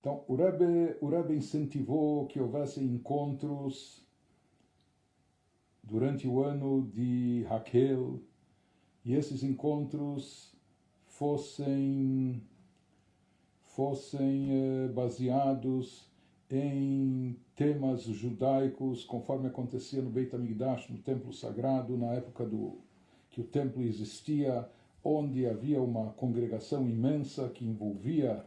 Então, o Rebbe incentivou que houvesse encontros durante o ano de Hakhel, e esses encontros fossem baseados em temas judaicos, conforme acontecia no Beit HaMikdash, no templo sagrado, na época que o templo existia, onde havia uma congregação imensa que envolvia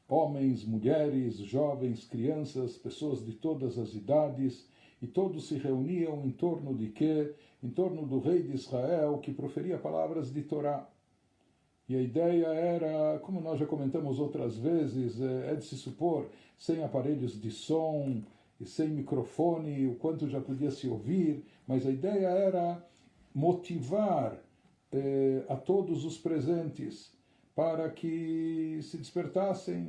homens, mulheres, jovens, crianças, pessoas de todas as idades, e todos se reuniam em torno de quê? Em torno do rei de Israel, que proferia palavras de Torá. E a ideia era, como nós já comentamos outras vezes, é de se supor, sem aparelhos de som e sem microfone, o quanto já podia se ouvir, mas a ideia era motivar a todos os presentes para que se despertassem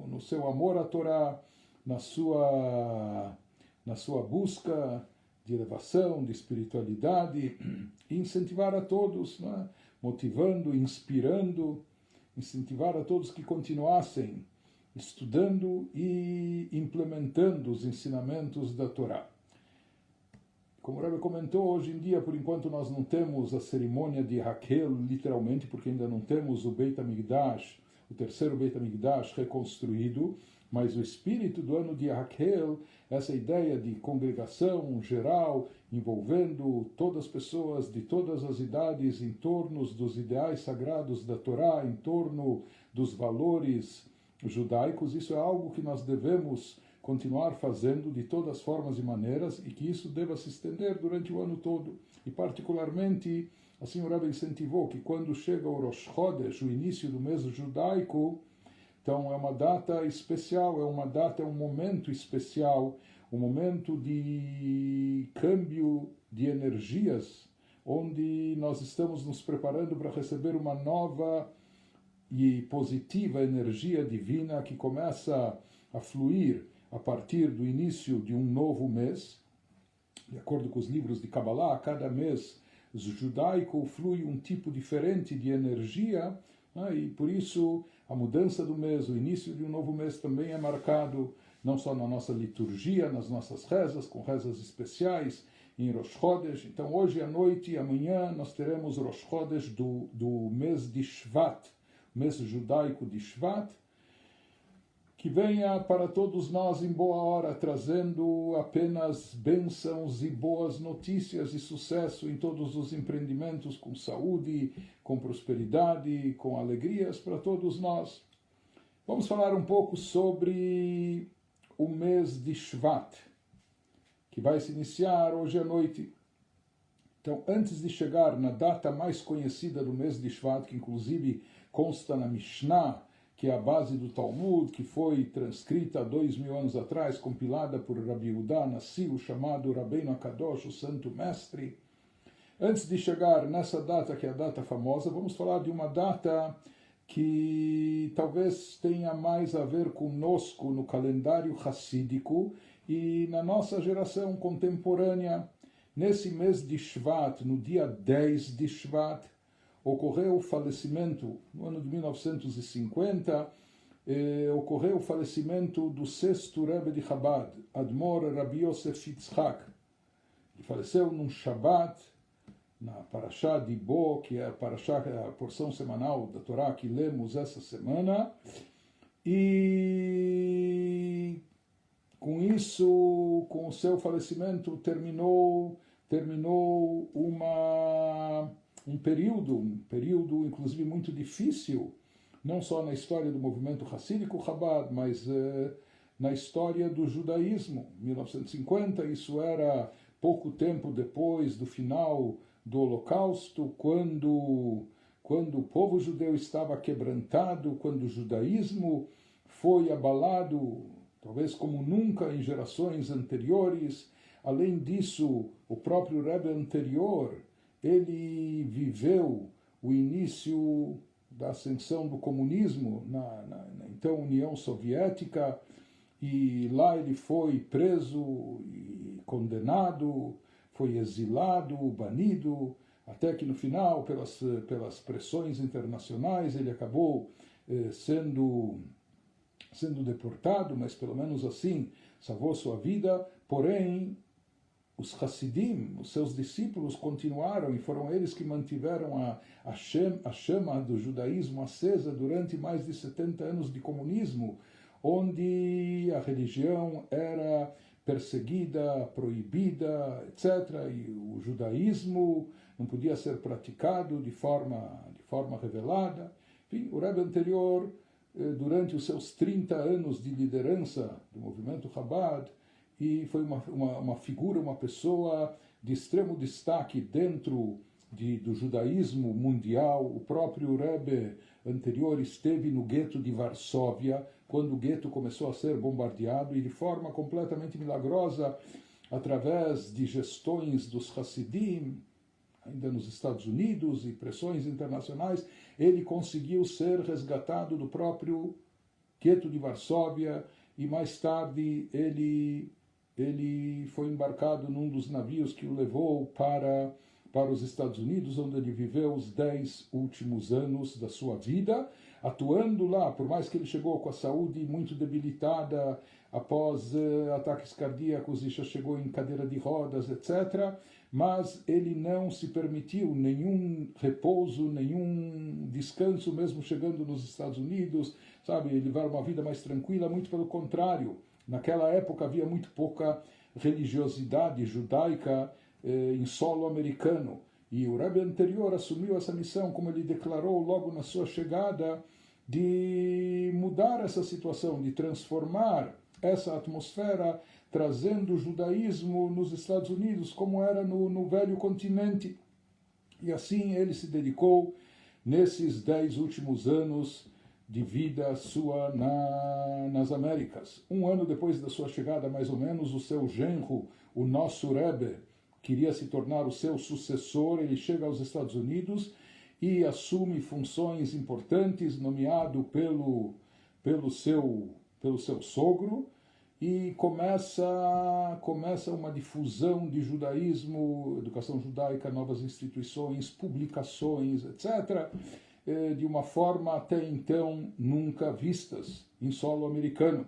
no seu amor à Torá, na sua busca de elevação, de espiritualidade, e incentivar a todos, né? Motivando, inspirando, incentivar a todos que continuassem estudando e implementando os ensinamentos da Torá. Como o Rebbe comentou, hoje em dia, por enquanto, nós não temos a cerimônia de Hakhel, literalmente, porque ainda não temos o Beit HaMikdash, o terceiro Beit HaMikdash reconstruído, mas o espírito do ano de Hakhel, essa ideia de congregação geral, envolvendo todas as pessoas de todas as idades, em torno dos ideais sagrados da Torá, em torno dos valores judaicos, isso é algo que nós devemos continuar fazendo de todas as formas e maneiras, e que isso deva se estender durante o ano todo. E particularmente, assim o Rebbe incentivou que quando chega o Rosh Chodesh, o início do mês judaico, então é uma data especial, é um momento especial, um momento de câmbio de energias, onde nós estamos nos preparando para receber uma nova e positiva energia divina que começa a fluir a partir do início de um novo mês. De acordo com os livros de Kabbalah, a cada mês judaico flui um tipo diferente de energia, né? E por isso a mudança do mês, o início de um novo mês também é marcado não só na nossa liturgia, nas nossas rezas, com rezas especiais, em Rosh Chodesh. Então hoje à noite e amanhã nós teremos Rosh Chodesh do mês de Shvat, mês judaico de Shvat, que venha para todos nós em boa hora, trazendo apenas bênçãos e boas notícias e sucesso em todos os empreendimentos, com saúde, com prosperidade, com alegrias para todos nós. Vamos falar um pouco sobre o mês de Shvat, que vai se iniciar hoje à noite. Então, antes de chegar na data mais conhecida do mês de Shvat, que inclusive consta na Mishnah, que é a base do Talmud, que foi transcrita há 2000 anos atrás, compilada por Rabi Yehuda Nassi, o chamado Rabbeinu HaKadosh, o Santo Mestre. Antes de chegar nessa data, que é a data famosa, vamos falar de uma data que talvez tenha mais a ver conosco no calendário hassídico e na nossa geração contemporânea. Nesse mês de Shvat, no dia 10 de Shvat, ocorreu o falecimento, no ano de 1950, ocorreu o falecimento do sexto Rebbe de Chabad, Admor Rabbi Yosef Yitzhak. Ele faleceu num Shabbat, na Parashá de Bo, que é a porção semanal da Torá que lemos essa semana, e com isso, com o seu falecimento, terminou um período inclusive muito difícil, não só na história do movimento hassídico Chabad, mas na história do judaísmo. 1950, isso era pouco tempo depois do final do Holocausto, quando o povo judeu estava quebrantado, quando o judaísmo foi abalado, talvez como nunca em gerações anteriores. Além disso, o próprio Rebbe anterior, ele viveu o início da ascensão do comunismo na então União Soviética, e lá ele foi preso e condenado, foi exilado, banido, até que no final, pelas pressões internacionais, ele acabou sendo sendo deportado, mas pelo menos assim salvou sua vida. Porém, os Hassidim, os seus discípulos, continuaram, e foram eles que mantiveram a chama do judaísmo acesa durante mais de 70 anos de comunismo, onde a religião era perseguida, proibida, etc. E o judaísmo não podia ser praticado de forma revelada. Enfim, o Rebbe anterior, durante os seus 30 anos de liderança do movimento Chabad, e foi uma figura, uma pessoa de extremo destaque dentro do judaísmo mundial. O próprio Rebbe anterior esteve no gueto de Varsóvia, quando o gueto começou a ser bombardeado, e de forma completamente milagrosa, através de gestões dos Hassidim, ainda nos Estados Unidos, e pressões internacionais, ele conseguiu ser resgatado do próprio gueto de Varsóvia, e mais tarde ele foi embarcado num dos navios que o levou para os Estados Unidos, onde ele viveu os 10 últimos anos da sua vida, atuando lá, por mais que ele chegou com a saúde muito debilitada, após ataques cardíacos, e já chegou em cadeira de rodas, etc., mas ele não se permitiu nenhum repouso, nenhum descanso, mesmo chegando nos Estados Unidos, sabe, levar uma vida mais tranquila. Muito pelo contrário. Naquela época havia muito pouca religiosidade judaica em solo americano. E o Rebbe anterior assumiu essa missão, como ele declarou logo na sua chegada, de mudar essa situação, de transformar essa atmosfera, trazendo o judaísmo nos Estados Unidos, como era no velho continente. E assim ele se dedicou, nesses 10 últimos anos de vida sua nas Américas. Um ano depois da sua chegada, mais ou menos, o seu genro, o nosso Rebbe, queria se tornar o seu sucessor. Ele chega aos Estados Unidos e assume funções importantes, nomeado pelo seu sogro, e começa uma difusão de judaísmo, educação judaica, novas instituições, publicações, etc., de uma forma até então nunca vistas em solo americano.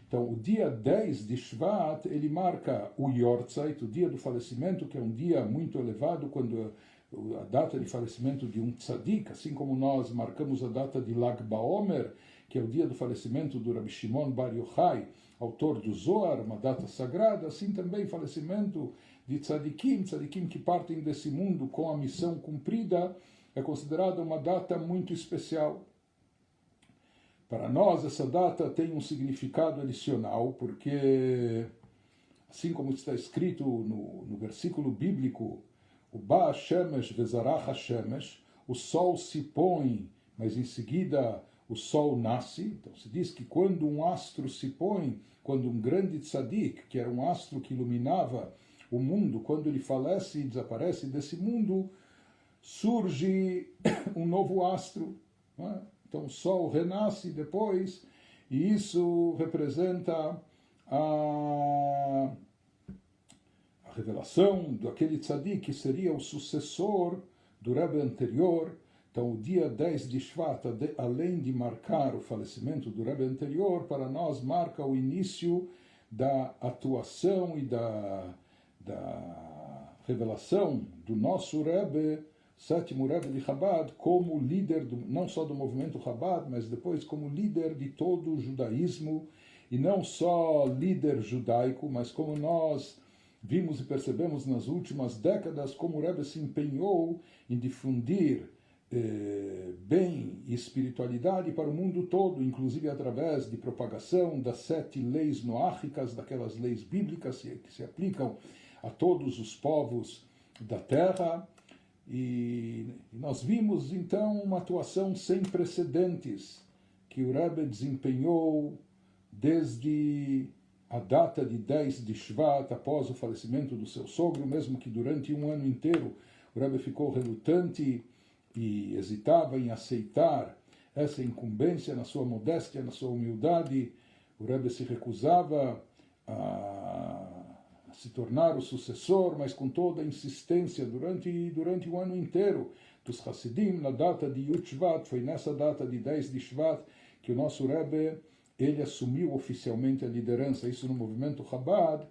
Então, o dia 10 de Shvat, ele marca o Yortzeit, o dia do falecimento, que é um dia muito elevado, quando a data de falecimento de um tzadik, assim como nós marcamos a data de Lag BaOmer, que é o dia do falecimento do Rabbi Shimon Bar Yochai, autor do Zohar, uma data sagrada, assim também falecimento de tzadikim que partem desse mundo com a missão cumprida, é considerada uma data muito especial. Para nós, essa data tem um significado adicional, porque, assim como está escrito no versículo bíblico, o Ba Shemesh Vezarach Hashemesh, o sol se põe, mas em seguida o sol nasce. Então se diz que quando um astro se põe, quando um grande tzadik, que era um astro que iluminava o mundo, quando ele falece e desaparece desse mundo, surge um novo astro, não é? Então o sol renasce depois, e isso representa a revelação daquele tzadik que seria o sucessor do Rebbe anterior. Então o dia 10 de Shvat, além de marcar o falecimento do Rebbe anterior, para nós marca o início da atuação e da revelação do nosso Rebbe, sétimo Rebbe de Chabad, como líder não só do movimento Chabad, mas depois como líder de todo o judaísmo, e não só líder judaico, mas como nós vimos e percebemos nas últimas décadas, como o Rebbe se empenhou em difundir bem e espiritualidade para o mundo todo, inclusive através de propagação das 7 leis noáchicas, daquelas leis bíblicas que se aplicam a todos os povos da terra. E nós vimos então uma atuação sem precedentes que o Rebbe desempenhou desde a data de 10 de Shvat, após o falecimento do seu sogro, mesmo que durante um ano inteiro o Rebbe ficou relutante e hesitava em aceitar essa incumbência. Na sua modéstia, na sua humildade, o Rebbe se recusava a se tornar o sucessor, mas com toda a insistência durante o ano inteiro dos Hassidim, na data de Yud Shvat. Foi nessa data de 10 de Shvat que o nosso Rebbe ele assumiu oficialmente a liderança. Isso no movimento Chabad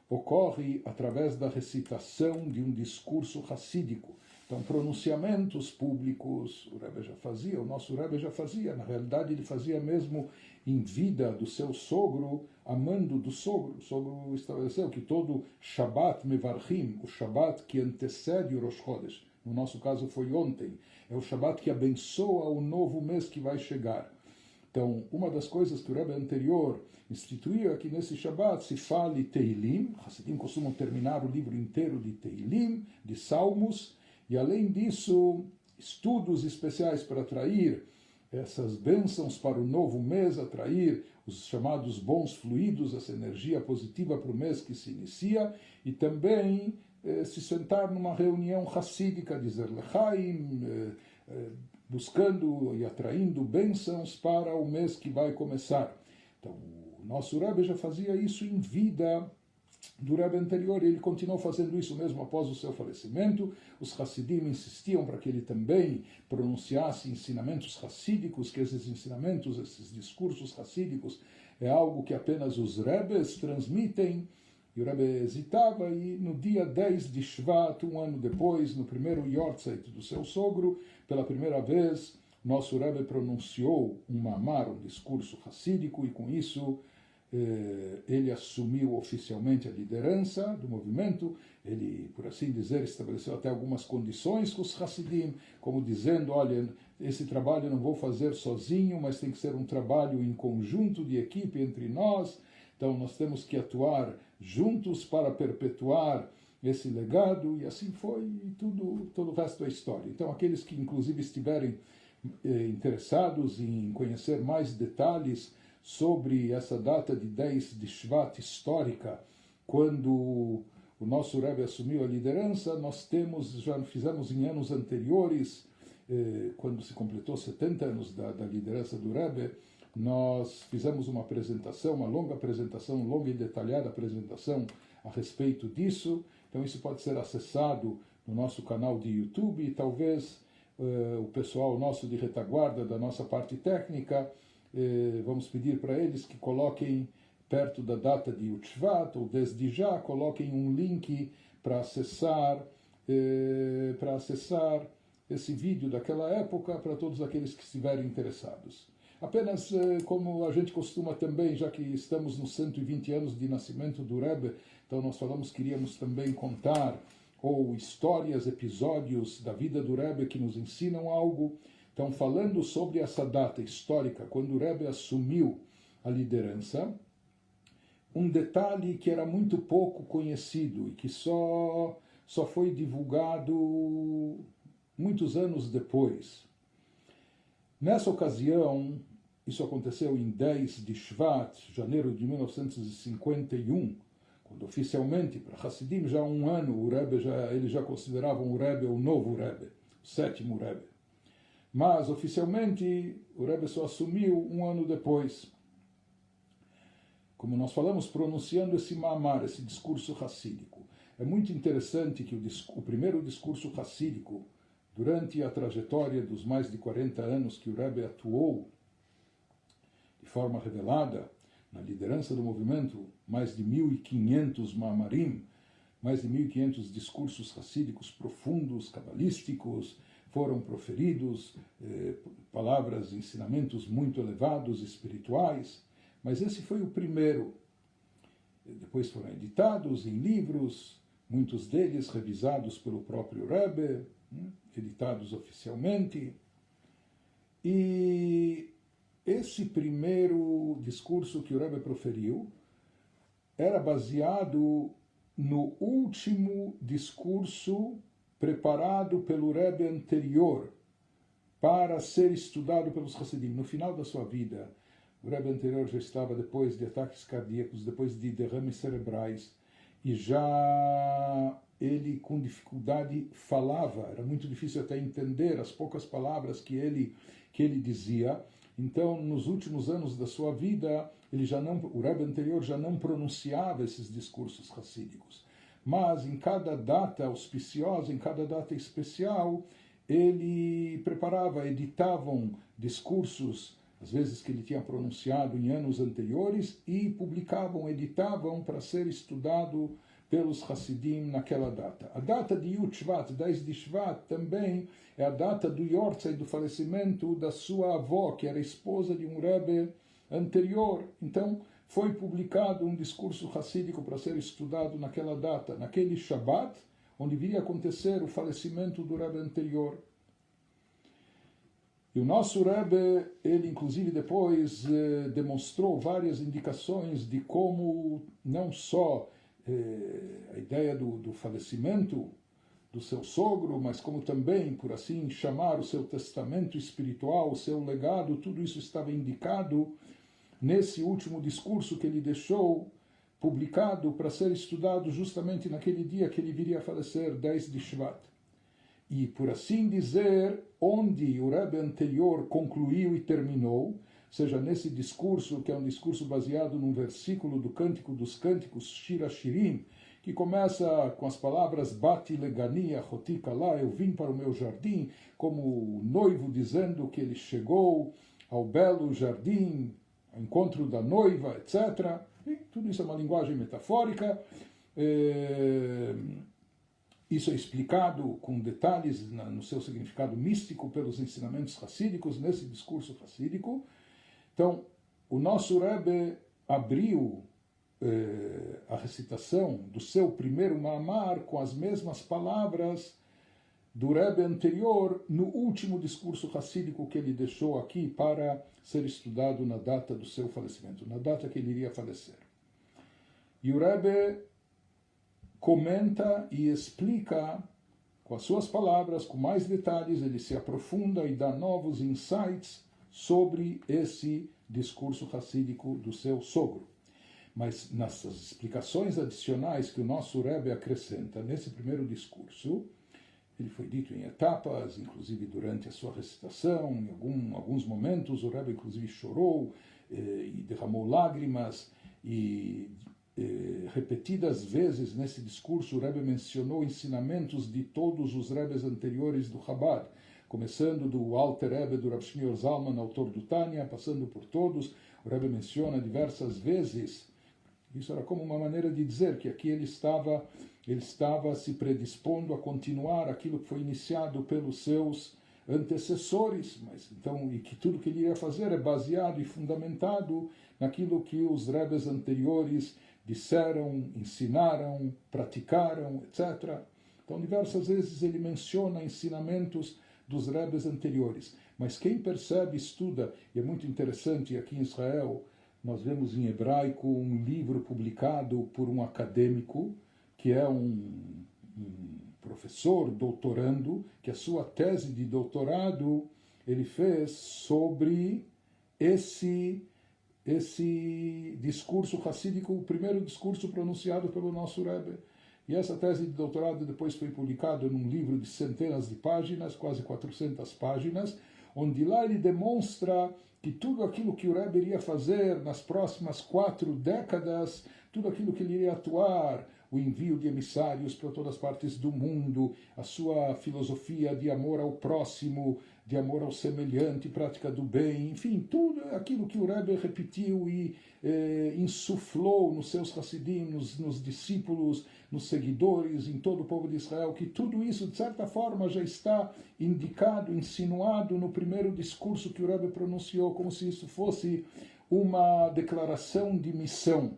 ocorre através da recitação de um discurso hassídico. Então, pronunciamentos públicos, o Rebbe já fazia, o nosso Rebbe já fazia. Na realidade, ele fazia mesmo em vida do seu sogro, amando do sogro. O sogro estabeleceu que todo Shabbat Mevarchim, o Shabbat que antecede o Rosh Chodesh, no nosso caso foi ontem, é o Shabbat que abençoa o novo mês que vai chegar. Então, uma das coisas que o Rebbe anterior instituiu é que nesse Shabbat se fale Teilim. Hassidim costumam terminar o livro inteiro de Teilim, de Salmos, e além disso, estudos especiais para atrair essas bênçãos para o novo mês, atrair os chamados bons fluidos, essa energia positiva para o mês que se inicia, e também se sentar numa reunião hassídica de Zerlechaim, buscando e atraindo bênçãos para o mês que vai começar. Então, o nosso Rebbe já fazia isso em vida do Rebbe anterior, e ele continuou fazendo isso mesmo após o seu falecimento. Os Hassidim insistiam para que ele também pronunciasse ensinamentos hassídicos, que esses ensinamentos, esses discursos hassídicos, é algo que apenas os Rebbes transmitem. E o Rebbe hesitava, e no dia 10 de Shvat, um ano depois, no primeiro Yortzeit do seu sogro, pela primeira vez, nosso Rebbe pronunciou um mamar, um discurso hassídico, e com isso ele assumiu oficialmente a liderança do movimento. Ele, por assim dizer, estabeleceu até algumas condições com os Hassidim, como dizendo, olha, esse trabalho eu não vou fazer sozinho, mas tem que ser um trabalho em conjunto, de equipe entre nós. Então nós temos que atuar juntos para perpetuar esse legado, e assim foi, e todo o resto é história. Então aqueles que inclusive estiverem interessados em conhecer mais detalhes sobre essa data de 10 de Shvat histórica, quando o nosso Rebbe assumiu a liderança, nós já fizemos em anos anteriores, quando se completou 70 anos da liderança do Rebbe, nós fizemos uma apresentação, uma longa e detalhada apresentação a respeito disso. Então isso pode ser acessado no nosso canal de YouTube, e talvez o pessoal nosso de retaguarda, da nossa parte técnica, vamos pedir para eles que coloquem perto da data de Utshvat, ou desde já, coloquem um link para acessar esse vídeo daquela época para todos aqueles que estiverem interessados. Apenas como a gente costuma também, já que estamos nos 120 anos de nascimento do Rebbe, então nós queríamos também contar ou histórias, episódios da vida do Rebbe que nos ensinam algo. Então, falando sobre essa data histórica, quando o Rebbe assumiu a liderança, um detalhe que era muito pouco conhecido e que só foi divulgado muitos anos depois. Nessa ocasião, isso aconteceu em 10 de Shvat, janeiro de 1951, quando oficialmente, para Hassidim, já há um ano, eles já consideravam o Rebbe o novo Rebbe, o sétimo Rebbe. Mas, oficialmente, o Rebbe só assumiu um ano depois. Como nós falamos, pronunciando esse mamar, esse discurso hassídico. É muito interessante que o primeiro discurso hassídico, durante a trajetória dos mais de 40 anos que o Rebbe atuou de forma revelada na liderança do movimento, mais de 1.500 mamarim, mais de 1.500 discursos hassídicos profundos, cabalísticos, foram proferidos, palavras, ensinamentos muito elevados, espirituais, mas esse foi o primeiro. Depois foram editados em livros, muitos deles revisados pelo próprio Rebbe, editados oficialmente. E esse primeiro discurso que o Rebbe proferiu era baseado no último discurso preparado pelo Rebbe anterior para ser estudado pelos Hassidim. No final da sua vida, o Rebbe anterior já estava depois de ataques cardíacos, depois de derrames cerebrais, e já ele com dificuldade falava, era muito difícil até entender as poucas palavras que ele dizia. Então, nos últimos anos da sua vida, o Rebbe anterior já não pronunciava esses discursos hassídicos. Mas em cada data auspiciosa, em cada data especial, ele preparava, editavam discursos às vezes que ele tinha pronunciado em anos anteriores, e publicavam, editavam para ser estudado pelos Hassidim naquela data. A data de Yud Shvat, 10 de Shvat, também é a data do Yortzeit, do falecimento da sua avó, que era esposa de um Rebbe anterior. Então, foi publicado um discurso hassídico para ser estudado naquela data, naquele Shabbat, onde viria acontecer o falecimento do Rebbe anterior. E o nosso Rebbe, ele inclusive depois demonstrou várias indicações de como não só a ideia do falecimento do seu sogro, mas como também, por assim chamar, o seu testamento espiritual, o seu legado, tudo isso estava indicado nesse último discurso que ele deixou publicado para ser estudado justamente naquele dia que ele viria a falecer, 10 de Shvat. E, por assim dizer, onde o Rebbe anterior concluiu e terminou, seja nesse discurso, que é um discurso baseado num versículo do Cântico dos Cânticos, Shir HaShirim, que começa com as palavras Bati legani achoti kala, eu vim para o meu jardim, como noivo dizendo que ele chegou ao belo jardim, ao encontro da noiva, etc. E tudo isso é uma linguagem metafórica. Isso é explicado com detalhes no seu significado místico pelos ensinamentos racídicos, nesse discurso racídico. Então, o nosso Rebbe abriu a recitação do seu primeiro Ma'amar com as mesmas palavras do Rebbe anterior no último discurso racídico que ele deixou aqui para ser estudado na data do seu falecimento, na data que ele iria falecer. E o Rebbe comenta e explica com as suas palavras, com mais detalhes, ele se aprofunda e dá novos insights sobre esse discurso racídico do seu sogro. Mas nessas explicações adicionais que o nosso Rebbe acrescenta nesse primeiro discurso, ele foi dito em etapas, inclusive durante a sua recitação, em alguns momentos o Rebbe inclusive chorou e derramou lágrimas, e repetidas vezes nesse discurso o Rebbe mencionou ensinamentos de todos os Rebbes anteriores do Chabad, começando do Alter Rebbe, do Rav Shneur Zalman, autor do Tânia, passando por todos. O Rebbe menciona diversas vezes, isso era como uma maneira de dizer que aqui ele estava se predispondo a continuar aquilo que foi iniciado pelos seus antecessores, mas então, e que tudo que ele ia fazer é baseado e fundamentado naquilo que os Rebbes anteriores disseram, ensinaram, praticaram, etc. Então, diversas vezes ele menciona ensinamentos dos Rebbes anteriores. Mas quem percebe, estuda, e é muito interessante, aqui em Israel, nós vemos em hebraico um livro publicado por um acadêmico, que é um professor, doutorando, que a sua tese de doutorado ele fez sobre esse discurso racídico, o primeiro discurso pronunciado pelo nosso Rebbe. E essa tese de doutorado depois foi publicada num livro de centenas de páginas, quase 400 páginas, onde lá ele demonstra que tudo aquilo que o Rebbe iria fazer nas próximas 4 décadas, tudo aquilo que ele iria atuar, o envio de emissários para todas as partes do mundo, a sua filosofia de amor ao próximo, de amor ao semelhante, prática do bem, enfim, tudo aquilo que o Rebbe repetiu e insuflou nos seus Hassidim, nos discípulos, nos seguidores, em todo o povo de Israel, que tudo isso, de certa forma, já está indicado, insinuado no primeiro discurso que o Rebbe pronunciou, como se isso fosse uma declaração de missão.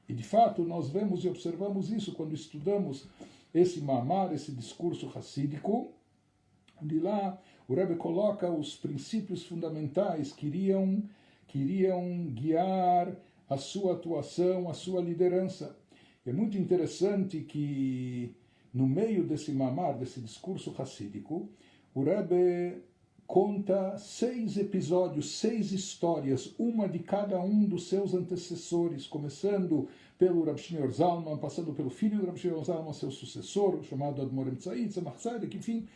E, de fato, nós vemos e observamos isso quando estudamos esse Ma'amar, esse discurso racídico, onde lá o Rebbe coloca os princípios fundamentais que iriam guiar a sua atuação, a sua liderança. É muito interessante que, no meio desse Ma'amar, desse discurso racídico, o Rebbe conta 6 episódios, 6 histórias, uma de cada um dos seus antecessores, começando pelo Rav Shneur Zalman, passando pelo filho do Rav Shneur Zalman, seu sucessor, chamado Admor Tzai, Tzemach Tzedek, enfim.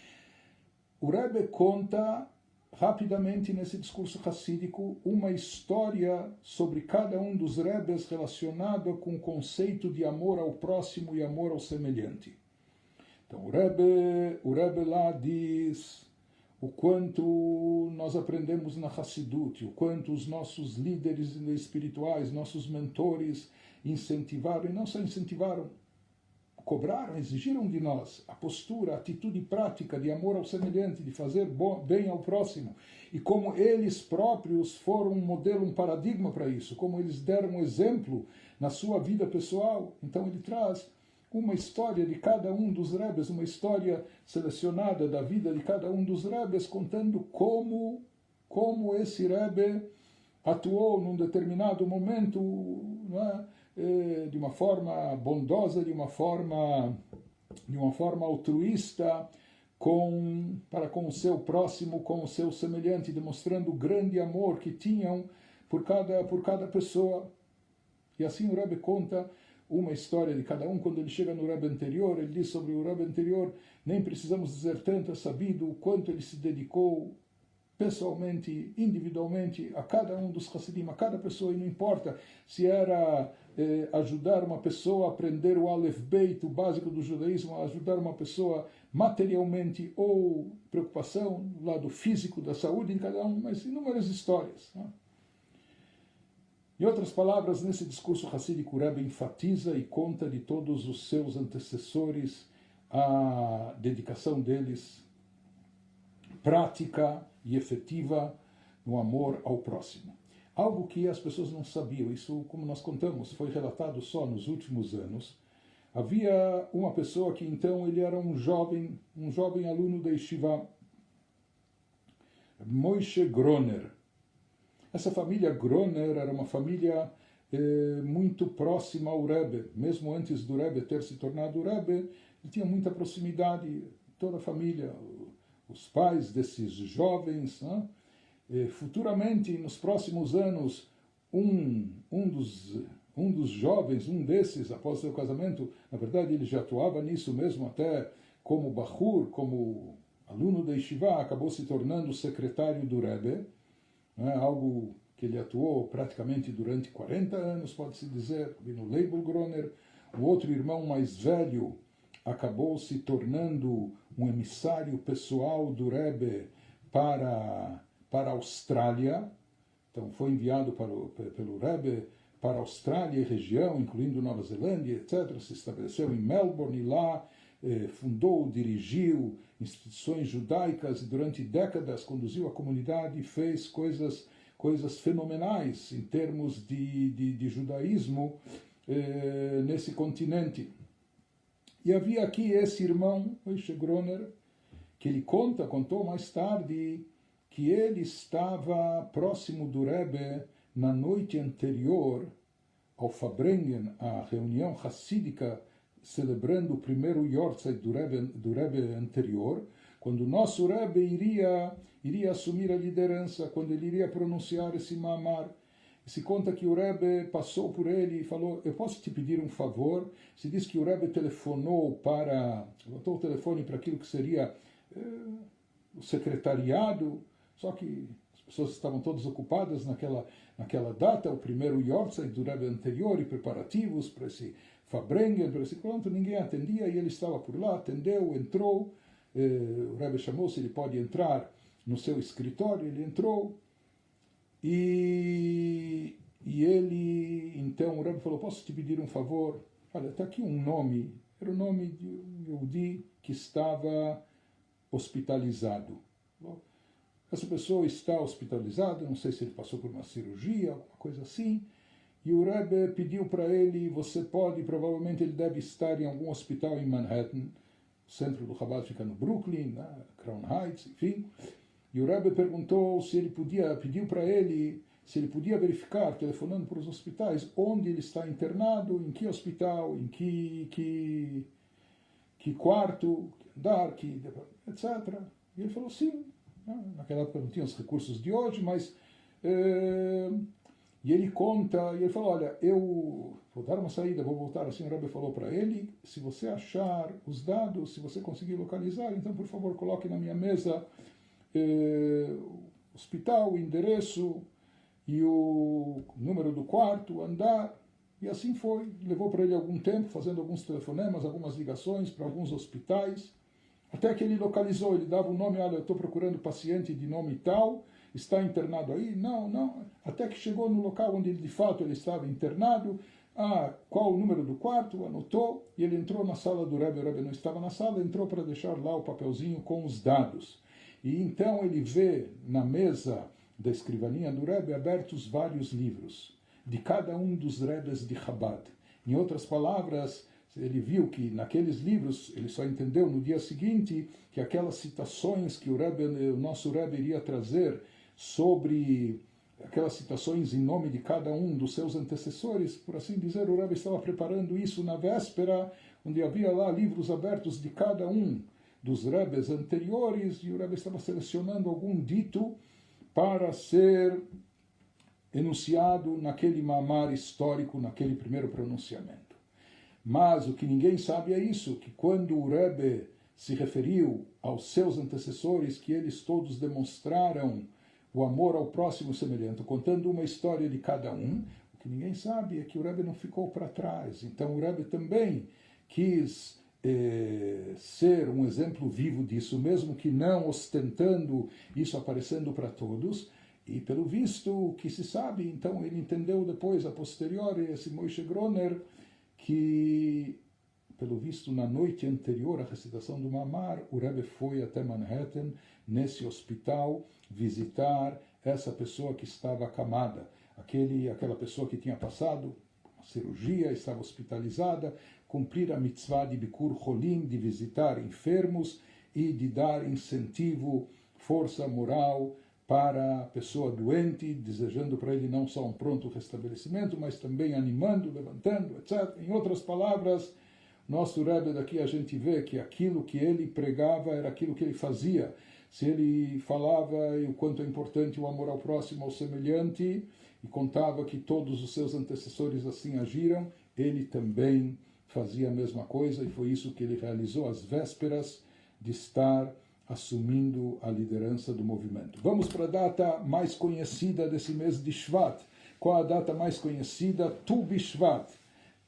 O Rebbe conta rapidamente nesse discurso racídico uma história sobre cada um dos Rebbes relacionada com o conceito de amor ao próximo e amor ao semelhante. Então o Rebbe lá diz: o quanto nós aprendemos na Hassidut, o quanto os nossos líderes espirituais, nossos mentores incentivaram, e não só incentivaram, cobraram, exigiram de nós a postura, a atitude prática de amor ao semelhante, de fazer bem ao próximo, e como eles próprios foram um modelo, um paradigma para isso, como eles deram um exemplo na sua vida pessoal. Então ele traz uma história de cada um dos rebes, uma história selecionada da vida de cada um dos rebes, contando como esse rebe atuou num determinado momento, não é? De uma forma bondosa, de uma forma altruísta, para com o seu próximo, com o seu semelhante, demonstrando o grande amor que tinham por cada pessoa. E assim o Rebbe conta uma história de cada um. Quando ele chega no Rebbe anterior, ele diz sobre o Rebbe anterior: nem precisamos dizer tanto, é sabido o quanto ele se dedicou pessoalmente, individualmente, a cada um dos Hassidim, a cada pessoa, e não importa se era ajudar uma pessoa a aprender o Aleph Beit, o básico do judaísmo, ajudar uma pessoa materialmente, ou preocupação do lado físico da saúde de cada um, mas inúmeras histórias, né? Em outras palavras, nesse discurso hassídico, o Rebbe enfatiza e conta de todos os seus antecessores, a dedicação deles, prática e efetiva no amor ao próximo. Algo que as pessoas não sabiam, isso, como nós contamos, foi relatado só nos últimos anos. Havia uma pessoa que então ele era um jovem aluno da Yeshiva, Moshe Groner. Essa família Groner era uma família muito próxima ao Rebbe. Mesmo antes do Rebbe ter se tornado Rebbe, ele tinha muita proximidade, toda a família, os pais desses jovens, né? Futuramente, nos próximos anos, um dos jovens, um desses, após seu casamento, na verdade ele já atuava nisso mesmo, até como Bahur, como aluno da Yeshiva, acabou se tornando secretário do Rebbe, né? Algo que ele atuou praticamente durante 40 anos, pode-se dizer, no Leibel Groner. O outro irmão mais velho acabou se tornando um emissário pessoal do Rebbe para a Austrália. Então foi enviado pelo Rebbe para a Austrália e região, incluindo Nova Zelândia, etc. Se estabeleceu em Melbourne e lá fundou, dirigiu instituições judaicas e durante décadas conduziu a comunidade e fez coisas fenomenais em termos de judaísmo nesse continente. E havia aqui esse irmão, Moshe Groner, que ele contou mais tarde que ele estava próximo do Rebbe na noite anterior ao Fabrengen, a reunião hassídica celebrando o primeiro Yortzeit do Rebbe anterior, quando o nosso Rebbe iria assumir a liderança, quando ele iria pronunciar esse Ma'amar. Se conta que o Rebbe passou por ele e falou: eu posso te pedir um favor? Se diz que o Rebbe botou o telefone para aquilo que seria o secretariado, só que as pessoas estavam todas ocupadas naquela data, o primeiro Yortzeit do Rebbe anterior, e preparativos para esse Fabrengen, para esse pronto, ninguém atendia, e ele estava por lá, atendeu, entrou, o Rebbe chamou se ele pode entrar no seu escritório, ele entrou, e ele, então, o Rebbe falou: posso te pedir um favor? Olha, está aqui um nome, era o nome de um Yehudi que estava hospitalizado. Essa pessoa está hospitalizada, não sei se ele passou por uma cirurgia, alguma coisa assim, e o Rebbe pediu para ele: você pode, provavelmente ele deve estar em algum hospital em Manhattan, o centro do Chabad fica no Brooklyn, né, Crown Heights, enfim. E o Rebbe perguntou se ele pediu para ele se ele podia verificar, telefonando para os hospitais, onde ele está internado, em que hospital, em que quarto, que andar, etc. E ele falou sim. Naquela época não tinha os recursos de hoje, mas... E ele conta, e ele falou: olha, eu vou dar uma saída, vou voltar. Assim o Rebbe falou para ele: se você achar os dados, se você conseguir localizar, então por favor coloque na minha mesa hospital, o endereço e o número do quarto, o andar. E assim foi. Levou para ele algum tempo, fazendo alguns telefonemas, algumas ligações para alguns hospitais, Até que ele localizou, ele dava o nome, olha, eu estou procurando paciente de nome tal, está internado aí? Não, não. Até que chegou no local onde de fato ele estava internado, qual o número do quarto, anotou, e ele entrou na sala do Rebbe, o Rebbe não estava na sala, entrou para deixar lá o papelzinho com os dados. E então ele vê na mesa da escrivaninha do Rebbe abertos vários livros, de cada um dos Rebbes de Chabad. Em outras palavras, ele viu que naqueles livros, ele só entendeu no dia seguinte que aquelas citações que o nosso Rebbe iria trazer sobre aquelas citações em nome de cada um dos seus antecessores, por assim dizer, o Rebbe estava preparando isso na véspera, onde havia lá livros abertos de cada um dos Rebbes anteriores, e o Rebbe estava selecionando algum dito para ser enunciado naquele mamar histórico, naquele primeiro pronunciamento. Mas o que ninguém sabe é isso, que quando o Rebbe se referiu aos seus antecessores, que eles todos demonstraram o amor ao próximo semelhante, contando uma história de cada um, o que ninguém sabe é que o Rebbe não ficou para trás. Então o Rebbe também quis ser um exemplo vivo disso, mesmo que não ostentando isso aparecendo para todos. E pelo visto, o que se sabe, então ele entendeu depois, a posteriori, esse Moshe Groner, que, pelo visto, na noite anterior à recitação do Mamar, o Rebbe foi até Manhattan, nesse hospital, visitar essa pessoa que estava acamada, aquela pessoa que tinha passado uma cirurgia, estava hospitalizada, cumprir a mitzvah de Bikur Cholim, de visitar enfermos e de dar incentivo, força moral para a pessoa doente, desejando para ele não só um pronto restabelecimento, mas também animando, levantando, etc. Em outras palavras, nosso Rebbe daqui a gente vê que aquilo que ele pregava era aquilo que ele fazia. Se ele falava o quanto é importante o amor ao próximo, ao semelhante, e contava que todos os seus antecessores assim agiram, ele também fazia a mesma coisa, e foi isso que ele realizou às vésperas de estar assumindo a liderança do movimento. Vamos para a data mais conhecida desse mês de Shvat. Qual a data mais conhecida? Tu Bishvat.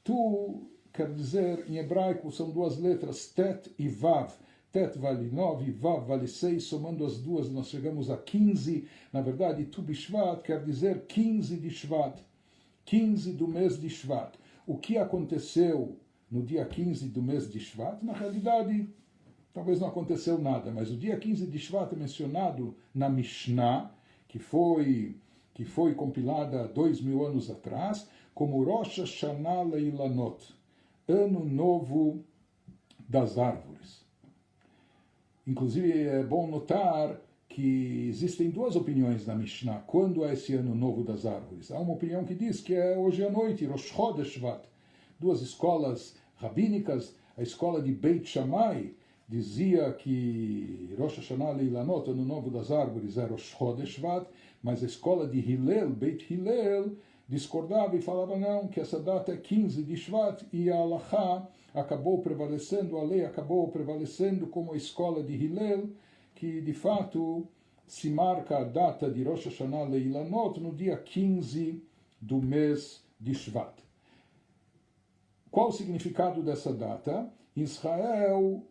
Tu quer dizer, em hebraico, são duas letras, Tet e Vav. Tet vale 9, Vav vale 6, somando as duas nós chegamos a 15. Na verdade, Tu Bishvat quer dizer 15 de Shvat, 15 do mês de Shvat. O que aconteceu no dia 15 do mês de Shvat? Na realidade, talvez não aconteceu nada, mas o dia 15 de Shvat é mencionado na Mishnah, que foi compilada 2000 anos atrás, como Rosh Hashanah Leilanot, Ano Novo das Árvores. Inclusive, é bom notar que existem duas opiniões na Mishnah. Quando é esse Ano Novo das Árvores? Há uma opinião que diz que é hoje à noite, Rosh Chodesh Shvat. Duas escolas rabínicas, a escola de Beit Shammai dizia que Rosh Hashanah Leilanot, Ano Novo das Árvores, era Rosh Chodesh Shvat, mas a escola de Hillel, Beit Hillel, discordava e falava não, que essa data é 15 de Shvat, e a Halachá acabou prevalecendo, a lei acabou prevalecendo como a escola de Hillel, que de fato se marca a data de Rosh Hashanah Leilanot no dia 15 do mês de Shvat. Qual o significado dessa data? Em Israel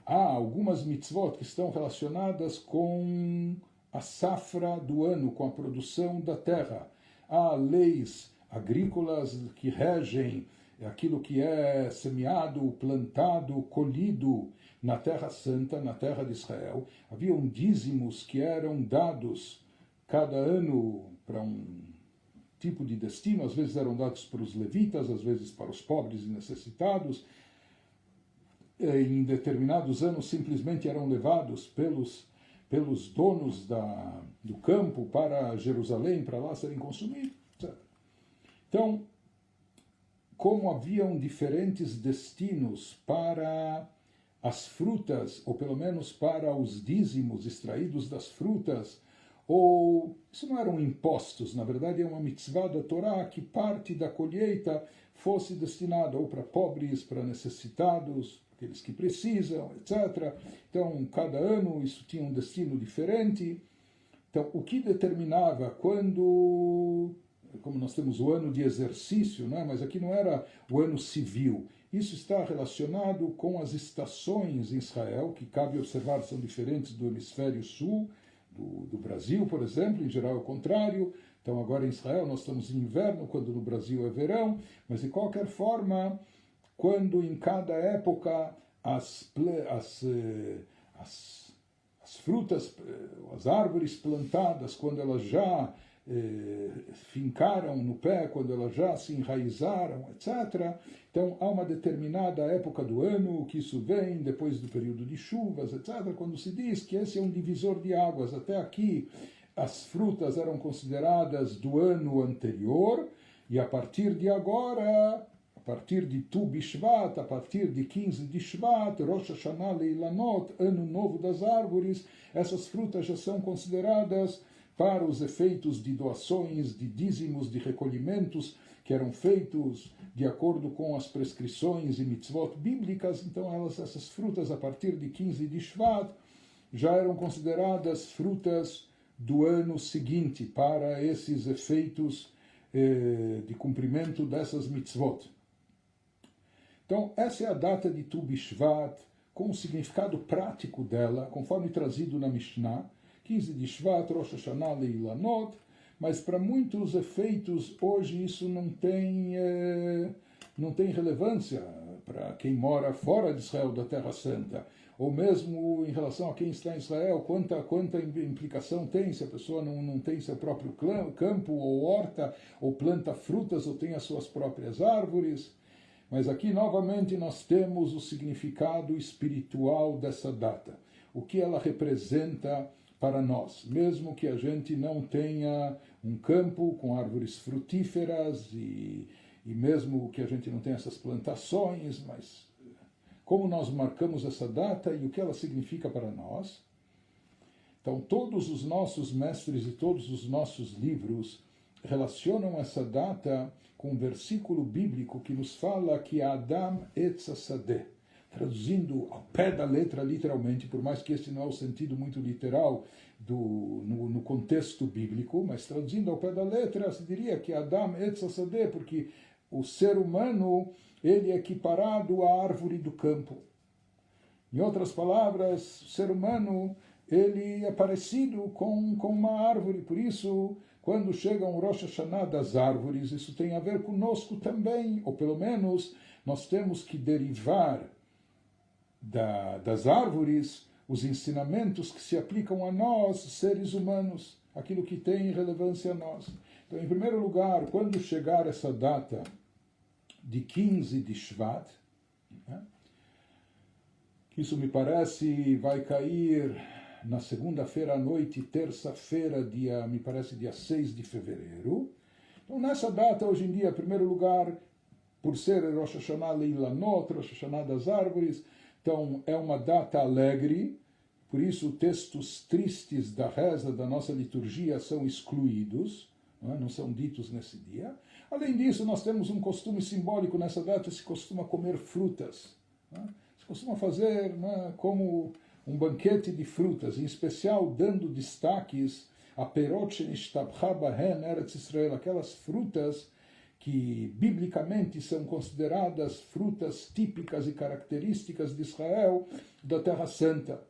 há algumas mitzvot que estão relacionadas com a safra do ano, com a produção da terra. Há leis agrícolas que regem aquilo que é semeado, plantado, colhido na Terra Santa, na Terra de Israel. Haviam dízimos que eram dados cada ano para um tipo de destino, às vezes eram dados para os levitas, às vezes para os pobres e necessitados. Em determinados anos simplesmente eram levados pelos donos do campo para Jerusalém, para lá serem consumidos, etc. Então, como haviam diferentes destinos para as frutas, ou pelo menos para os dízimos extraídos das frutas, ou isso não eram impostos, na verdade é uma mitzvah da Torá que parte da colheita fosse destinada ou para pobres, para necessitados, aqueles que precisam, etc. Então, cada ano isso tinha um destino diferente. Então, o que determinava quando, como nós temos o ano de exercício, né? Mas aqui não era o ano civil, Isso está relacionado com as estações em Israel, que cabe observar são diferentes do hemisfério sul, do Brasil, por exemplo, em geral é o contrário. Então agora em Israel nós estamos em inverno, quando no Brasil é verão, mas de qualquer forma, quando em cada época as frutas, as árvores plantadas, quando elas já fincaram no pé, quando elas já se enraizaram, etc. Então há uma determinada época do ano que isso vem, depois do período de chuvas, etc., quando se diz que esse é um divisor de águas. Até aqui as frutas eram consideradas do ano anterior, e a partir de agora, a partir de Tu Bishvat, a partir de 15 de Shvat, Rosh Hashanah Leilanot, Ano Novo das Árvores, essas frutas já são consideradas para os efeitos de doações, de dízimos, de recolhimentos, que eram feitos de acordo com as prescrições e mitzvot bíblicas. Então essas frutas, a partir de 15 de Shvat, já eram consideradas frutas do ano seguinte, para esses efeitos de cumprimento dessas mitzvot. Então, essa é a data de Tu Bishvat, com o significado prático dela, conforme trazido na Mishnah, 15 de Shvat, Rosh Hashanah Leilanot, mas para muitos efeitos, hoje isso não tem relevância para quem mora fora de Israel, da Terra Santa, ou mesmo em relação a quem está em Israel, quanta implicação tem se a pessoa não tem seu próprio campo ou horta, ou planta frutas, ou tem as suas próprias árvores. Mas aqui, novamente, nós temos o significado espiritual dessa data, o que ela representa para nós, mesmo que a gente não tenha um campo com árvores frutíferas e mesmo que a gente não tenha essas plantações, mas como nós marcamos essa data e o que ela significa para nós. Então, todos os nossos mestres e todos os nossos livros relacionam essa data com um versículo bíblico que nos fala que Adam Etz Hasadeh, traduzindo ao pé da letra literalmente, por mais que este não é o sentido muito literal no contexto bíblico, mas traduzindo ao pé da letra, se diria que Adam Etz Hasadeh, porque o ser humano, ele é equiparado à árvore do campo. Em outras palavras, o ser humano, ele é parecido com uma árvore. Por isso, quando chega um Rosh Hashanah das árvores, isso tem a ver conosco também, ou pelo menos nós temos que derivar das árvores os ensinamentos que se aplicam a nós, seres humanos, aquilo que tem relevância a nós. Então, em primeiro lugar, quando chegar essa data de 15 de Shvat, né, que isso me parece vai cair na segunda-feira à noite, terça-feira, me parece dia 6 de fevereiro. Então, nessa data, hoje em dia, em primeiro lugar, por ser Rosh Hashanah Leilanot, Rosh Hashanah das árvores, então é uma data alegre, por isso textos tristes da reza da nossa liturgia são excluídos, não são ditos nesse dia. Além disso, nós temos um costume simbólico nessa data, se costuma comer frutas. Se costuma fazer como um banquete de frutas, em especial dando destaques a perot shenishtabcha bahen Eretz Israel, aquelas frutas que biblicamente são consideradas frutas típicas e características de Israel, da Terra Santa.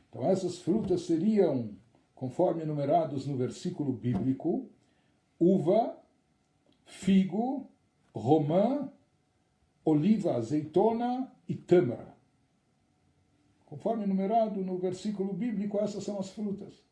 Então essas frutas seriam, conforme enumerados no versículo bíblico, uva, figo, romã, oliva, azeitona e tâmara. Conforme enumerado no versículo bíblico, essas são as frutas.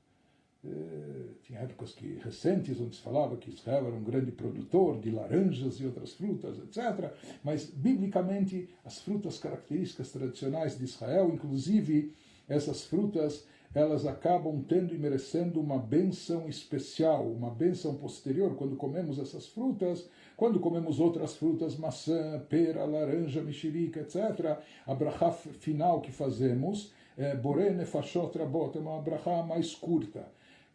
Tinha épocas recentes onde se falava que Israel era um grande produtor de laranjas e outras frutas, etc. Mas, biblicamente, as frutas características tradicionais de Israel, inclusive essas frutas, elas acabam tendo e merecendo uma bênção especial, uma bênção posterior quando comemos essas frutas. Quando comemos outras frutas, maçã, pera, laranja, mexerica, etc., a brachá final que fazemos é borei nefashot rabot, é uma brachá mais curta.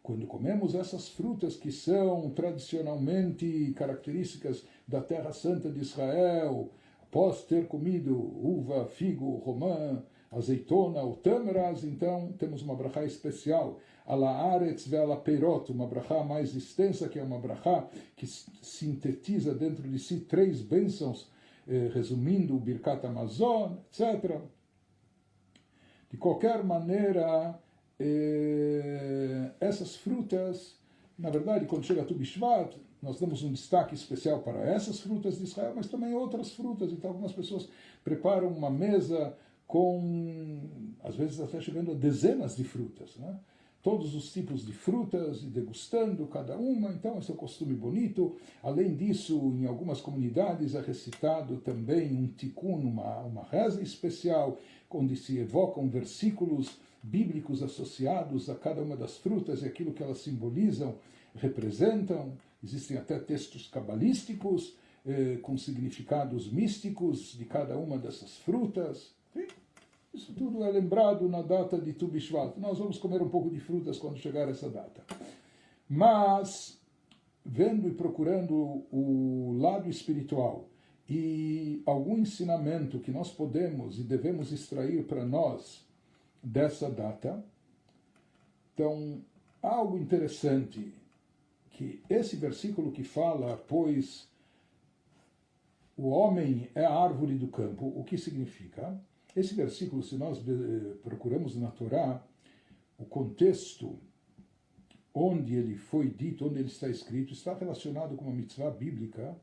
Quando comemos essas frutas que são tradicionalmente características da Terra Santa de Israel, após ter comido uva, figo, romã, azeitona ou tâmaras, então temos uma brachá especial, ala aretz ve'ala perot, uma brachá mais extensa, que é uma brachá que sintetiza dentro de si 3 bênçãos resumindo o Birkat Hamazon, etc. De qualquer maneira, essas frutas, na verdade, quando chega a Tu B'Shvat, nós damos um destaque especial para essas frutas de Israel, mas também outras frutas. Então, algumas pessoas preparam uma mesa com, às vezes, até chegando a dezenas de frutas, né? Todos os tipos de frutas, e degustando cada uma. Então, esse é um costume bonito. Além disso, em algumas comunidades é recitado também um tikkun, uma reza especial, onde se evocam versículos bíblicos associados a cada uma das frutas e aquilo que elas simbolizam, representam. Existem até textos cabalísticos com significados místicos de cada uma dessas frutas. Isso tudo é lembrado na data de Tu B'Shvat. Nós vamos comer um pouco de frutas quando chegar essa data. Mas, vendo e procurando o lado espiritual e algum ensinamento que nós podemos e devemos extrair para nós dessa data, então, algo interessante, que esse versículo que fala, pois o homem é a árvore do campo, o que significa? Esse versículo, se nós procuramos na Torá, o contexto onde ele foi dito, onde ele está escrito, está relacionado com uma mitzvah bíblica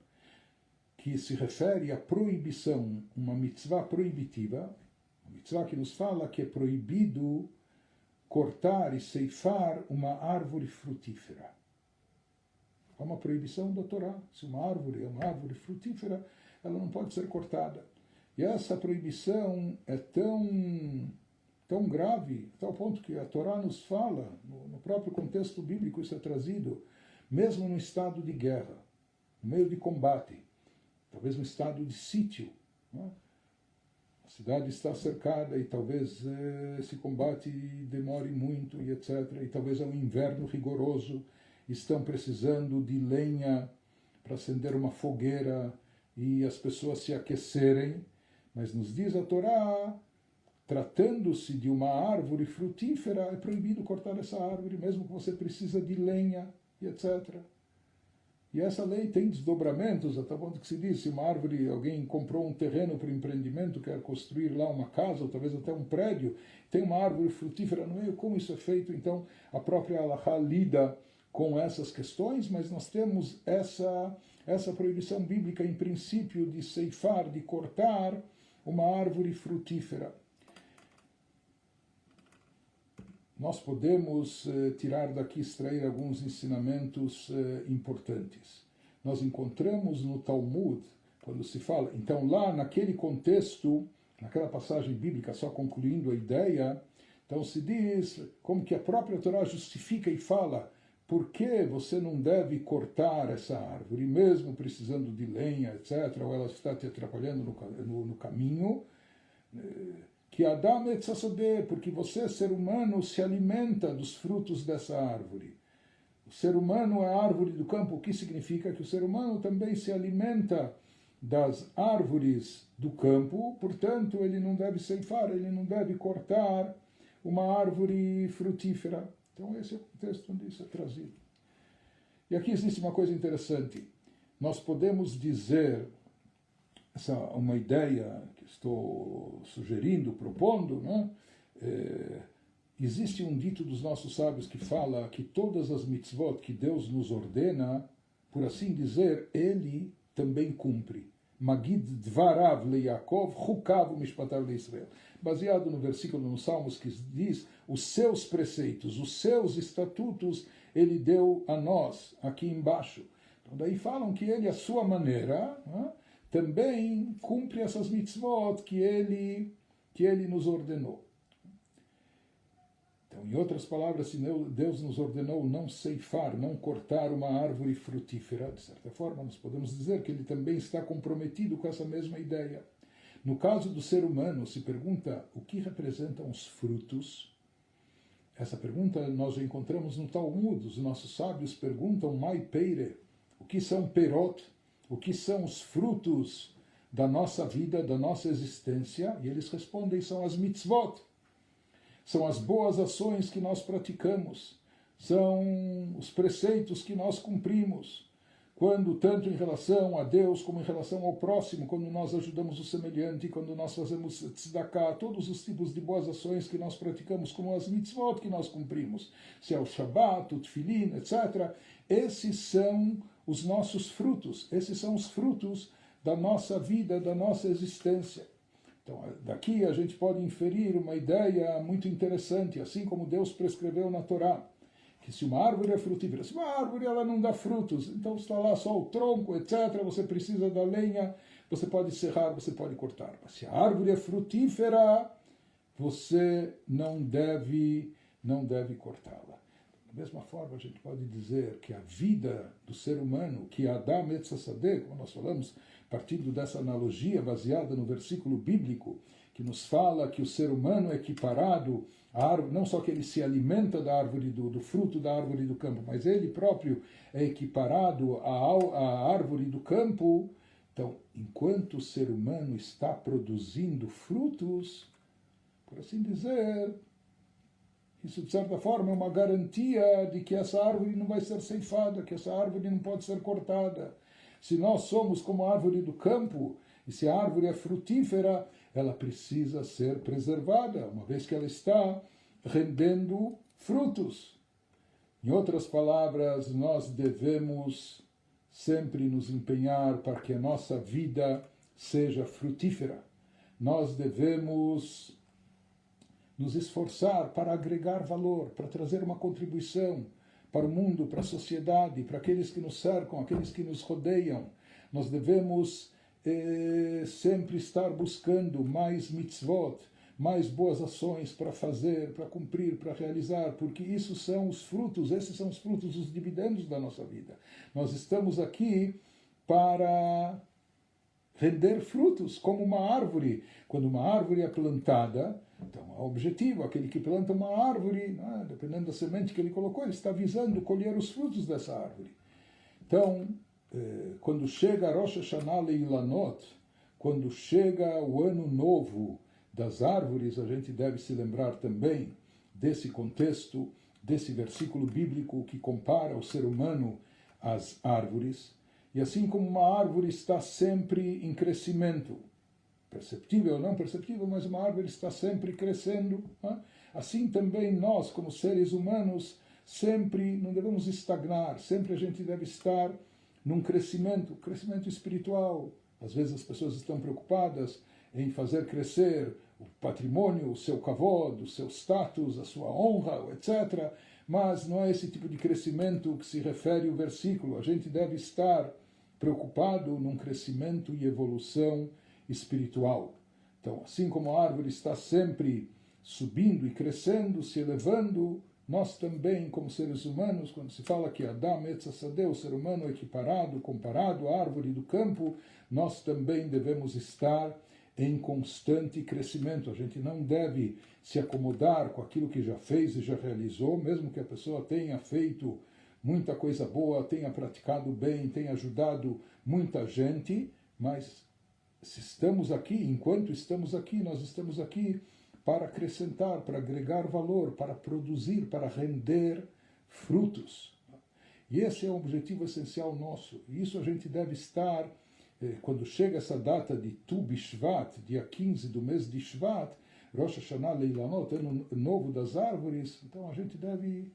que se refere à proibição, uma mitzvah proibitiva, uma mitzvah que nos fala que é proibido cortar e ceifar uma árvore frutífera. É uma proibição da Torá. Se uma árvore é uma árvore frutífera, ela não pode ser cortada. E essa proibição é tão grave, a tal ponto que a Torá nos fala, no próprio contexto bíblico isso é trazido, mesmo no estado de guerra, no meio de combate, talvez no estado de sítio, né? A cidade está cercada e talvez esse combate demore muito e etc. E talvez é um inverno rigoroso, estão precisando de lenha para acender uma fogueira e as pessoas se aquecerem. Mas nos diz a Torá, tratando-se de uma árvore frutífera, é proibido cortar essa árvore, mesmo que você precisa de lenha, e etc. E essa lei tem desdobramentos, até o ponto que se diz, se uma árvore, alguém comprou um terreno para empreendimento, quer construir lá uma casa, ou talvez até um prédio, tem uma árvore frutífera no meio, como isso é feito? Então, a própria Halachá lida com essas questões, mas nós temos essa proibição bíblica, em princípio, de ceifar, de cortar uma árvore frutífera. Nós podemos tirar daqui, extrair alguns ensinamentos importantes. Nós encontramos no Talmud, quando se fala, então lá naquele contexto, naquela passagem bíblica, só concluindo a ideia, então se diz como que a própria Torá justifica e fala por que você não deve cortar essa árvore, mesmo precisando de lenha, etc., ou ela está te atrapalhando no caminho, que Adam et Sasodeh, porque você, ser humano, se alimenta dos frutos dessa árvore. O ser humano é a árvore do campo, o que significa que o ser humano também se alimenta das árvores do campo, portanto, ele não deve ceifar, ele não deve cortar uma árvore frutífera. Então, esse é o contexto onde isso é trazido. E aqui existe uma coisa interessante. Nós podemos dizer, uma ideia que estou sugerindo, propondo, né? Existe um dito dos nossos sábios que fala que todas as mitzvot que Deus nos ordena, por assim dizer, Ele também cumpre. Magid dvarav le Yaakov, chukav mishpatav le Israel. Baseado no versículo nos Salmos que diz, os seus preceitos, os seus estatutos, Ele deu a nós, aqui embaixo. Então daí falam que Ele, à sua maneira, né, também cumpre essas mitzvot que ele nos ordenou. Então, em outras palavras, se Deus nos ordenou não ceifar, não cortar uma árvore frutífera, de certa forma, nós podemos dizer que ele também está comprometido com essa mesma ideia. No caso do ser humano, se pergunta o que representam os frutos. Essa pergunta nós já encontramos no Talmud. Os nossos sábios perguntam, Mai Peire, o que são perot, o que são os frutos da nossa vida, da nossa existência, e eles respondem, são as mitzvot. São as boas ações que nós praticamos, são os preceitos que nós cumprimos, quando tanto em relação a Deus como em relação ao próximo, quando nós ajudamos o semelhante, quando nós fazemos tzedakah, todos os tipos de boas ações que nós praticamos, como as mitzvot que nós cumprimos, se é o Shabbat, o Tefilin, etc. Esses são os nossos frutos, esses são os frutos da nossa vida, da nossa existência. Então, daqui a gente pode inferir uma ideia muito interessante, assim como Deus prescreveu na Torá, que se uma árvore é frutífera, se uma árvore ela não dá frutos, então está lá só o tronco, etc., você precisa da lenha, você pode serrar, você pode cortar. Mas se a árvore é frutífera, você não deve cortá-la. Da mesma forma, a gente pode dizer que a vida do ser humano, que Adam et Sassadeh, como nós falamos, partindo dessa analogia baseada no versículo bíblico, que nos fala que o ser humano é equiparado à árvore, não só que ele se alimenta da árvore do fruto da árvore do campo, mas ele próprio é equiparado à árvore do campo. Então, enquanto o ser humano está produzindo frutos, por assim dizer, isso de certa forma é uma garantia de que essa árvore não vai ser ceifada, que essa árvore não pode ser cortada. Se nós somos como a árvore do campo, e se a árvore é frutífera, ela precisa ser preservada, uma vez que ela está rendendo frutos. Em outras palavras, nós devemos sempre nos empenhar para que a nossa vida seja frutífera. Nós devemos nos esforçar para agregar valor, para trazer uma contribuição para o mundo, para a sociedade, para aqueles que nos cercam, aqueles que nos rodeiam. Nós devemos sempre estar buscando mais mitzvot, mais boas ações para fazer, para cumprir, para realizar, porque isso são os frutos, esses são os frutos, os dividendos da nossa vida. Nós estamos aqui para render frutos, como uma árvore. Quando uma árvore é plantada, então é o objetivo, aquele que planta uma árvore, dependendo da semente que ele colocou, ele está visando colher os frutos dessa árvore. Então, quando chega Rosh Hashanah Leilanot, quando chega o ano novo das árvores, a gente deve se lembrar também desse contexto, desse versículo bíblico que compara o ser humano às árvores. E assim como uma árvore está sempre em crescimento, perceptível ou não perceptível, mas uma árvore está sempre crescendo, assim também nós, como seres humanos, sempre não devemos estagnar, sempre a gente deve estar num crescimento espiritual. Às vezes as pessoas estão preocupadas em fazer crescer o patrimônio, o seu kavod, o seu status, a sua honra, etc. Mas não é esse tipo de crescimento que se refere o versículo. A gente deve estar preocupado num crescimento e evolução espiritual. Então, assim como a árvore está sempre subindo e crescendo, se elevando, nós também, como seres humanos, quando se fala que Adam et Sassadeh, o ser humano equiparado, comparado à árvore do campo, nós também devemos estar em constante crescimento. A gente não deve se acomodar com aquilo que já fez e já realizou, mesmo que a pessoa tenha feito muita coisa boa, tenha praticado bem, tenha ajudado muita gente, mas se estamos aqui, enquanto estamos aqui, nós estamos aqui para acrescentar, para agregar valor, para produzir, para render frutos. E esse é o objetivo essencial nosso. E isso a gente deve estar, quando chega essa data de Tu B'Shvat, dia 15 do mês de Shvat, Rosh Hashanah Leilanot, ano novo das árvores, então a gente deve...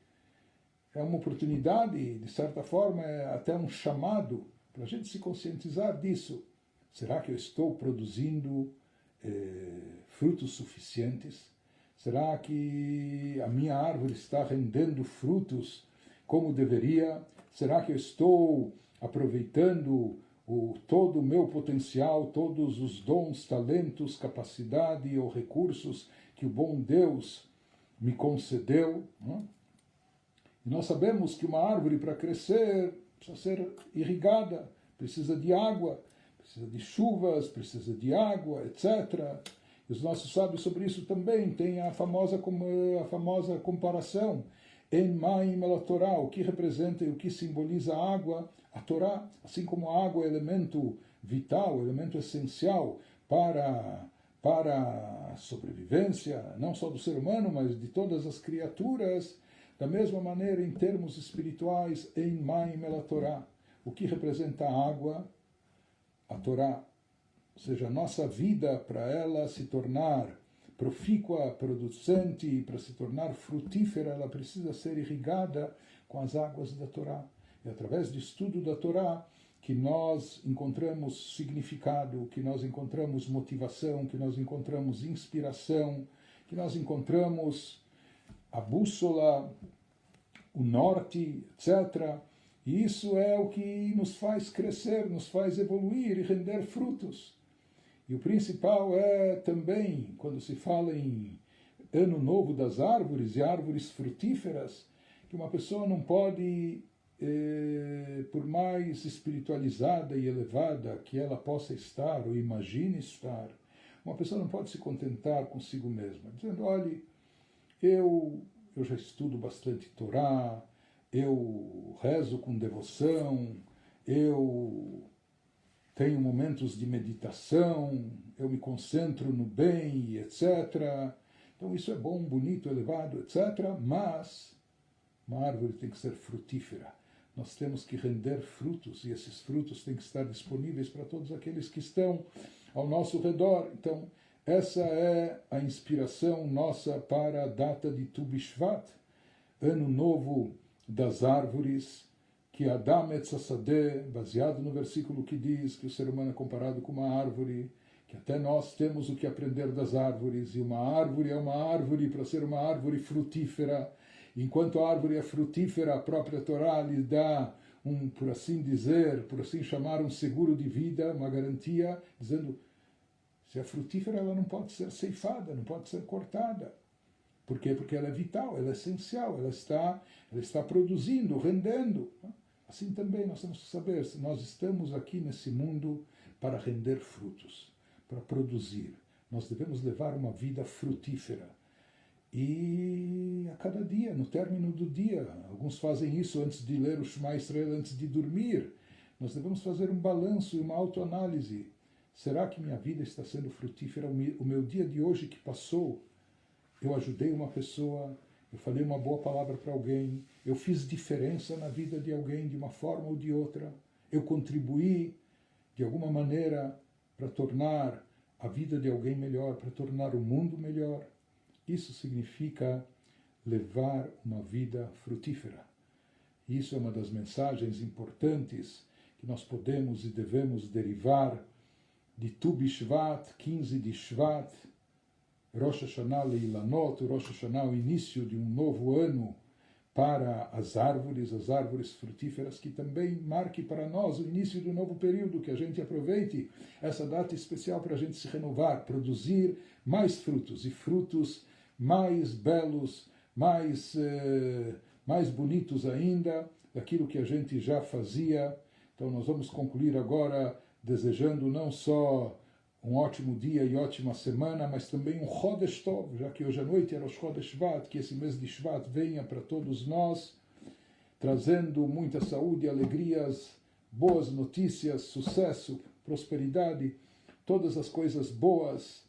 É uma oportunidade, de certa forma, é até um chamado para a gente se conscientizar disso. Será que eu estou produzindo frutos suficientes? Será que a minha árvore está rendendo frutos como deveria? Será que eu estou aproveitando todo o meu potencial, todos os dons, talentos, capacidade ou recursos que o bom Deus me concedeu? Não? E nós sabemos que uma árvore, para crescer, precisa ser irrigada, precisa de água, precisa de chuvas, precisa de água, etc. E os nossos sábios sobre isso também têm a famosa comparação em Maim la Torá, o que representa e o que simboliza a água, a Torá, assim como a água é elemento vital, elemento essencial para a sobrevivência, não só do ser humano, mas de todas as criaturas. Da mesma maneira, em termos espirituais, em Maim la Torá, o que representa a água, a Torá. Ou seja, a nossa vida, para ela se tornar profícua, producente, para se tornar frutífera, ela precisa ser irrigada com as águas da Torá. E através do estudo da Torá, que nós encontramos significado, que nós encontramos motivação, que nós encontramos inspiração, que nós encontramos a bússola, o norte, etc. E isso é o que nos faz crescer, nos faz evoluir e render frutos. E o principal é também, quando se fala em Ano Novo das Árvores e árvores frutíferas, que uma pessoa não pode, por mais espiritualizada e elevada que ela possa estar ou imagine estar, uma pessoa não pode se contentar consigo mesma, dizendo, olha, eu já estudo bastante Torá, eu rezo com devoção, eu tenho momentos de meditação, eu me concentro no bem, etc. Então isso é bom, bonito, elevado, etc. Mas uma árvore tem que ser frutífera. Nós temos que render frutos, e esses frutos têm que estar disponíveis para todos aqueles que estão ao nosso redor. Então, essa é a inspiração nossa para a data de Tu B'Shvat, Ano Novo das Árvores, que Adam Etz Hasadeh, baseado no versículo que diz que o ser humano é comparado com uma árvore, que até nós temos o que aprender das árvores, e uma árvore é uma árvore para ser uma árvore frutífera. Enquanto a árvore é frutífera, a própria Torá lhe dá por assim dizer, por assim chamar, um seguro de vida, uma garantia, dizendo, se é frutífera, ela não pode ser ceifada, não pode ser cortada. Por quê? Porque ela é vital, ela é essencial, ela está produzindo, rendendo. Assim também nós temos que saber, se nós estamos aqui nesse mundo para render frutos, para produzir. Nós devemos levar uma vida frutífera. E a cada dia, no término do dia, alguns fazem isso antes de ler o Shema Israel, antes de dormir. Nós devemos fazer um balanço e uma autoanálise. Será que minha vida está sendo frutífera? O meu dia de hoje que passou, eu ajudei uma pessoa, eu falei uma boa palavra para alguém, eu fiz diferença na vida de alguém de uma forma ou de outra, eu contribuí de alguma maneira para tornar a vida de alguém melhor, para tornar o mundo melhor. Isso significa levar uma vida frutífera. Isso é uma das mensagens importantes que nós podemos e devemos derivar de Tu B'Shvat, 15 de Shvat, Rosh Hashanah Leilanot, Rosh Hashanah, o início de um novo ano para as árvores frutíferas, que também marque para nós o início de um novo período, que a gente aproveite essa data especial para a gente se renovar, produzir mais frutos, e frutos mais belos, mais bonitos ainda, daquilo que a gente já fazia. Então nós vamos concluir agora desejando não só um ótimo dia e ótima semana, mas também um Chodesh Tov, já que hoje à noite era o Chodesh Shvat, que esse mês de Shvat venha para todos nós, trazendo muita saúde, alegrias, boas notícias, sucesso, prosperidade, todas as coisas boas,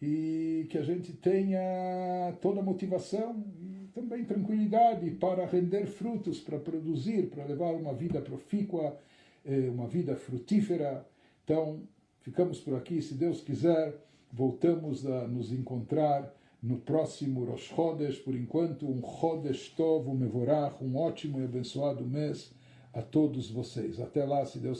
e que a gente tenha toda a motivação e também tranquilidade para render frutos, para produzir, para levar uma vida profícua, uma vida frutífera. Então, ficamos por aqui, se Deus quiser, voltamos a nos encontrar no próximo Rosh Chodesh. Por enquanto, um Chodesh Tov, um Mevorach, um ótimo e abençoado mês a todos vocês. Até lá, se Deus quiser.